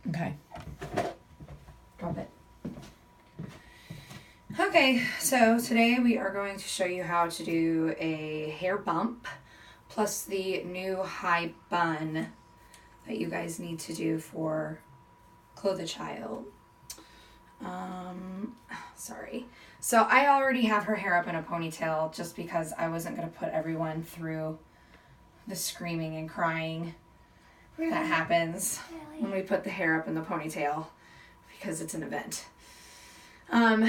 Okay. Drop it. Okay, so today we are going to show you how to do a hair bump plus the new high bun that you guys need to do for Clothe a Child. Sorry. So I already have her hair up in a ponytail just because I wasn't going to put everyone through the screaming and crying that happens when we put the hair up in the ponytail because it's an event.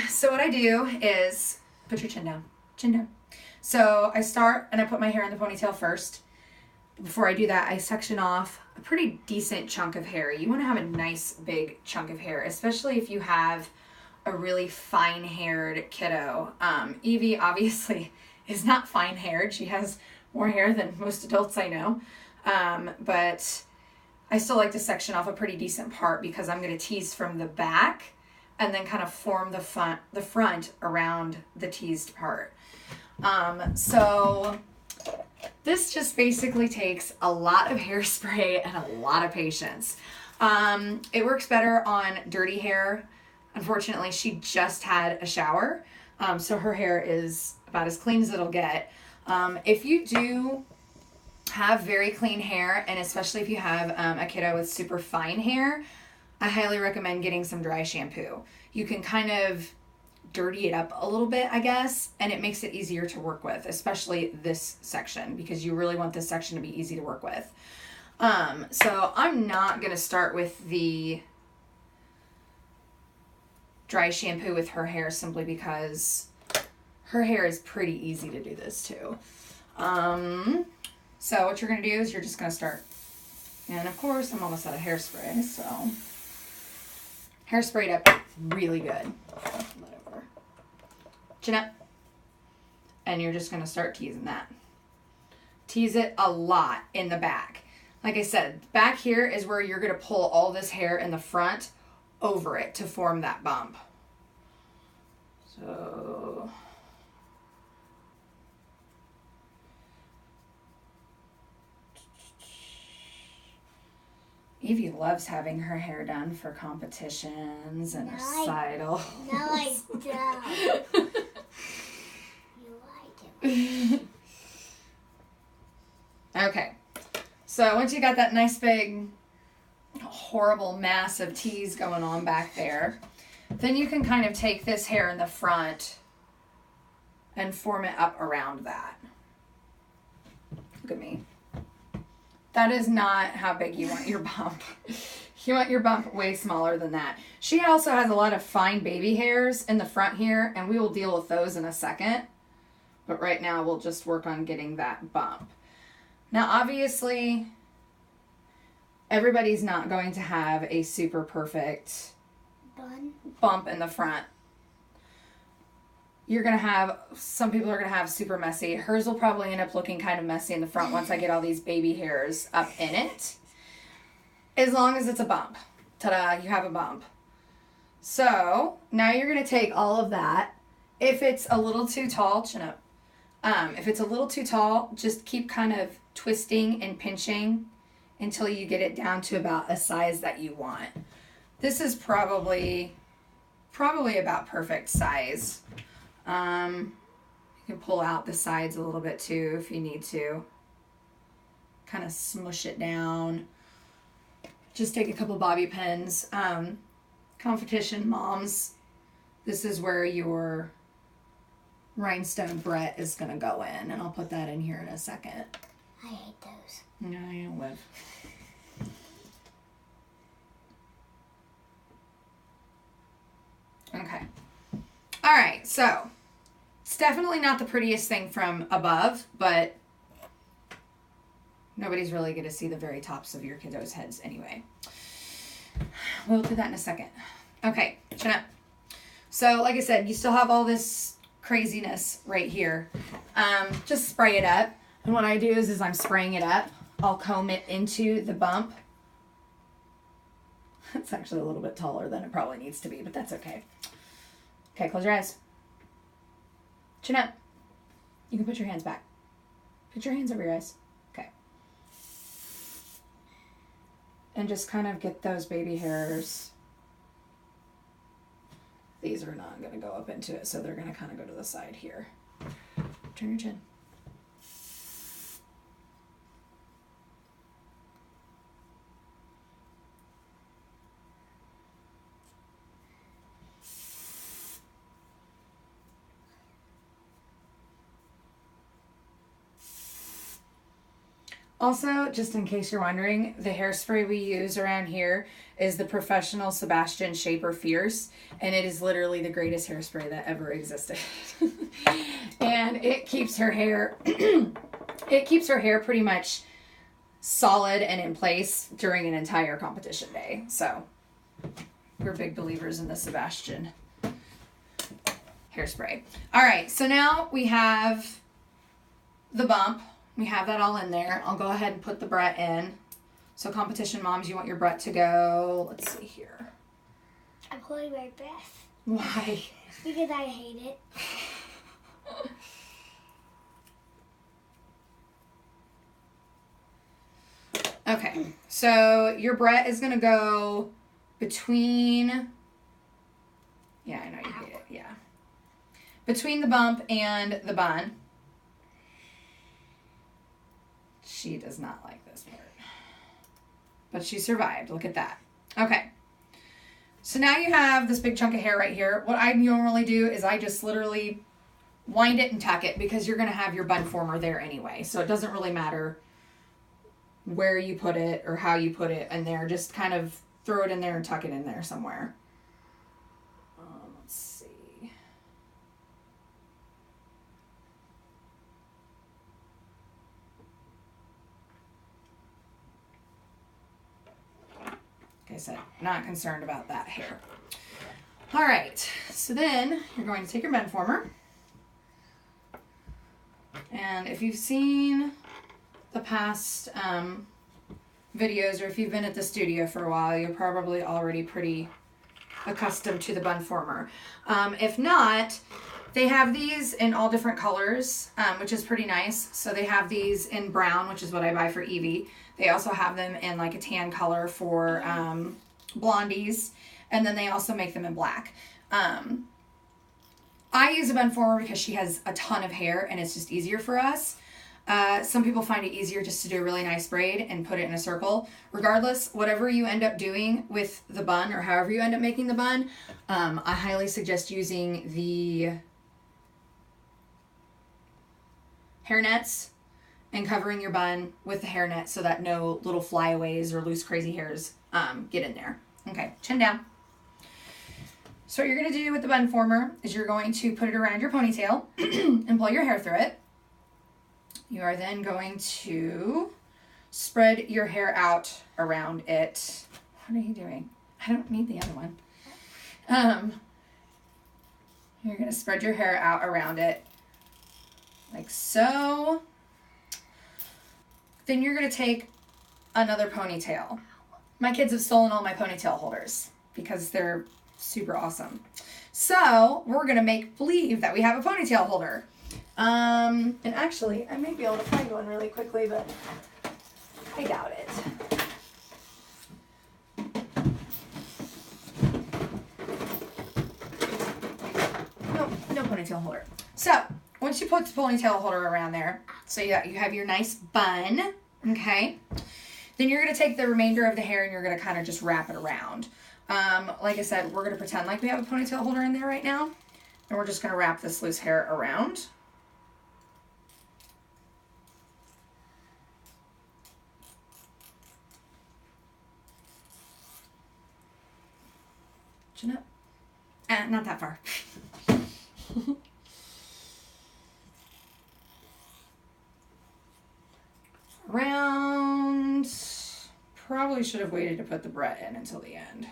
So what I do is put your chin down. So I start and I put my hair in the ponytail first. Before I do that, I section off a pretty decent chunk of hair. You want to have a nice big chunk of hair, especially if you have a really fine-haired kiddo. Evie obviously is not fine-haired. She has more hair than most adults I know. But I still like to section off a pretty decent part because I'm going to tease from the back and then kind of form the front around the teased part. So this just basically takes a lot of hairspray and a lot of patience. It works better on dirty hair. Unfortunately, she just had a shower, so her hair is about as clean as it'll get. If you do have very clean hair, and especially if you have a kiddo with super fine hair, I highly recommend getting some dry shampoo. You can kind of dirty it up a little bit, I guess, and it makes it easier to work with, especially this section, because you really want this section to be easy to work with. So I'm not going to start with the dry shampoo with her hair simply because her hair is pretty easy to do this too. So what you're going to do is you're just going to start. And of course, I'm almost out of hairspray, so hair sprayed up really good. Whatever. Chin up. And you're just going to start teasing that. Tease it a lot in the back. Like I said, back here is where you're going to pull all this hair in the front over it to form that bump. So Evie loves having her hair done for competitions and recital. No, I don't. You like it. Okay. So once you got that nice big horrible mass of tease going on back there, then you can kind of take this hair in the front and form it up around that. Look at me. That is not how big you want your bump. You want your bump way smaller than that. She also has a lot of fine baby hairs in the front here, and we will deal with those in a second. But right now, we'll just work on getting that bump. Now, obviously, everybody's not going to have a super perfect bump in the front. You're going to have, some people are going to have super messy. Hers will probably end up looking kind of messy in the front once I get all these baby hairs up in it. As long as it's a bump. Ta-da, you have a bump. So, now you're going to take all of that. If it's a little too tall, chin up. If it's a little too tall, just keep kind of twisting and pinching until you get it down to about a size that you want. This is probably about perfect size. You can pull out the sides a little bit too if you need to. Kind of smush it down. Just take a couple bobby pins. Competition moms, this is where your rhinestone Brett is going to go in, and I'll put that in here in a second. I hate those. No, you don't live. Okay. All right, so it's definitely not the prettiest thing from above, but nobody's really going to see the very tops of your kiddos' heads anyway. We'll do that in a second. Okay, chin up. So, like I said, you still have all this craziness right here. Just spray it up. And what I do is I'm spraying it up. I'll comb it into the bump. It's actually a little bit taller than it probably needs to be, but that's okay. Okay, close your eyes. Chin up. You can put your hands back. Put your hands over your eyes. Okay. and just kind of get those baby hairs. These are not going to go up into it, so they're going to kind of go to the side here. Turn your chin. Also, just in case you're wondering, the hairspray we use around here is the Professional Sebastian Shaper Fierce, and it is literally the greatest hairspray that ever existed. And it keeps her hair pretty much solid and in place during an entire competition day. So, we're big believers in the Sebastian hairspray. All right, so now we have the bump. We have that all in there. I'll go ahead and put the Brett in. So competition moms, you want your Brett to go, let's see here. I'm holding my breath. Why? Because I hate it. Okay, so your Brett is gonna go between, yeah, I know you hate it, yeah. Between the bump and the bun. She does not like this part. But she survived. Look at that. Okay. So now you have this big chunk of hair right here. What I normally do is I just literally wind it and tuck it because you're going to have your bun former there anyway. So it doesn't really matter where you put it or how you put it in there. Just kind of throw it in there and tuck it in there somewhere. Let's see. Like I said, not concerned about that hair. All right, so then you're going to take your bun former. And if you've seen the past videos, or if you've been at the studio for a while, you're probably already pretty accustomed to the bun former. If not, they have these in all different colors, which is pretty nice. So they have these in brown, which is what I buy for Evie. They also have them in like a tan color for blondies. And then they also make them in black. I use a bun former because she has a ton of hair and it's just easier for us. Some people find it easier just to do a really nice braid and put it in a circle. Regardless, whatever you end up doing with the bun or however you end up making the bun, I highly suggest using the hair nets and covering your bun with the hair net so that no little flyaways or loose crazy hairs get in there. Okay, chin down. So what you're going to do with the bun former is you're going to put it around your ponytail and pull your hair through it. You are then going to spread your hair out around it. What are you doing? I don't need the other one. You're going to spread your hair out around it like so. Then you're going to take another ponytail. My kids have stolen all my ponytail holders because they're super awesome. So we're going to make believe that we have a ponytail holder. And actually, I may be able to find one really quickly, but I doubt it. Nope, no ponytail holder. So, once you put the ponytail holder around there, so you have your nice bun, okay? Then you're going to take the remainder of the hair and you're going to kind of just wrap it around. Like I said, we're going to pretend like we have a ponytail holder in there right now. And we're just going to wrap this loose hair around. Chin up. Not that far. Around. Probably should have waited to put the Brett in until the end.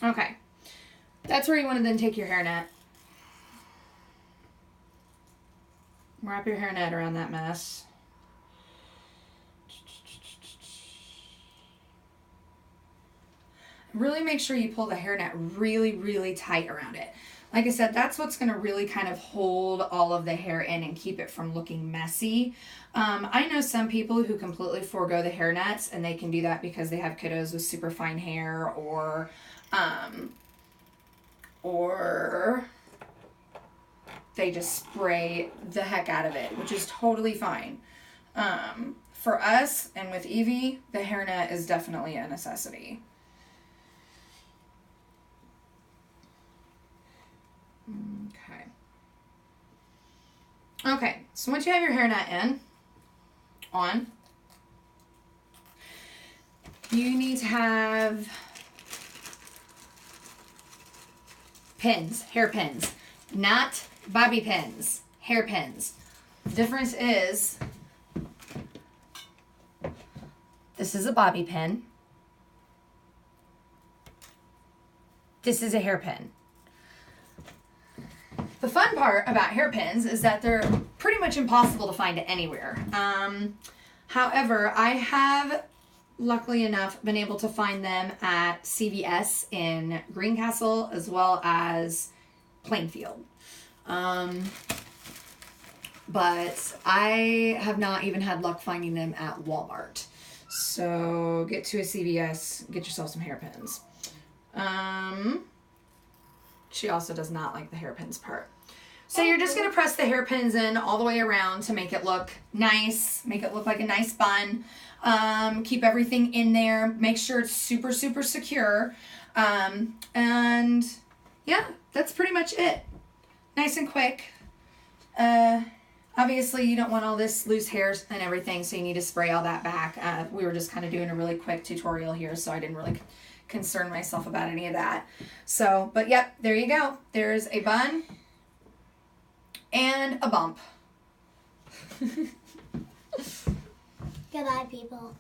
Okay. That's where you want to then take your hairnet. Wrap your hairnet around that mess. Really make sure you pull the hairnet really, really tight around it. Like I said, that's what's going to really kind of hold all of the hair in and keep it from looking messy. I know some people who completely forego the hair nets, and they can do that because they have kiddos with super fine hair, or they just spray the heck out of it, which is totally fine. For us and with Evie, the hairnet is definitely a necessity. Okay, so once you have your hairnet on, you need to have pins, hair pins, not bobby pins, hair pins. The difference is, this is a bobby pin. This is a hairpin. The fun part about hairpins is that they're pretty much impossible to find anywhere. However, I have, luckily enough, been able to find them at CVS in Greencastle as well as Plainfield. But I have not even had luck finding them at Walmart. So get to a CVS, get yourself some hairpins. She also does not like the hairpins part. So you're just going to press the hairpins in all the way around to make it look nice, make it look like a nice bun. Keep everything in there. Make sure it's super, super secure. And yeah, that's pretty much it. Nice and quick. Obviously, you don't want all this loose hairs and everything, so you need to spray all that back. We were just kind of doing a really quick tutorial here, so I didn't really concern myself about any of that. So, but yep, there you go. There's a bun and a bump. Goodbye, people.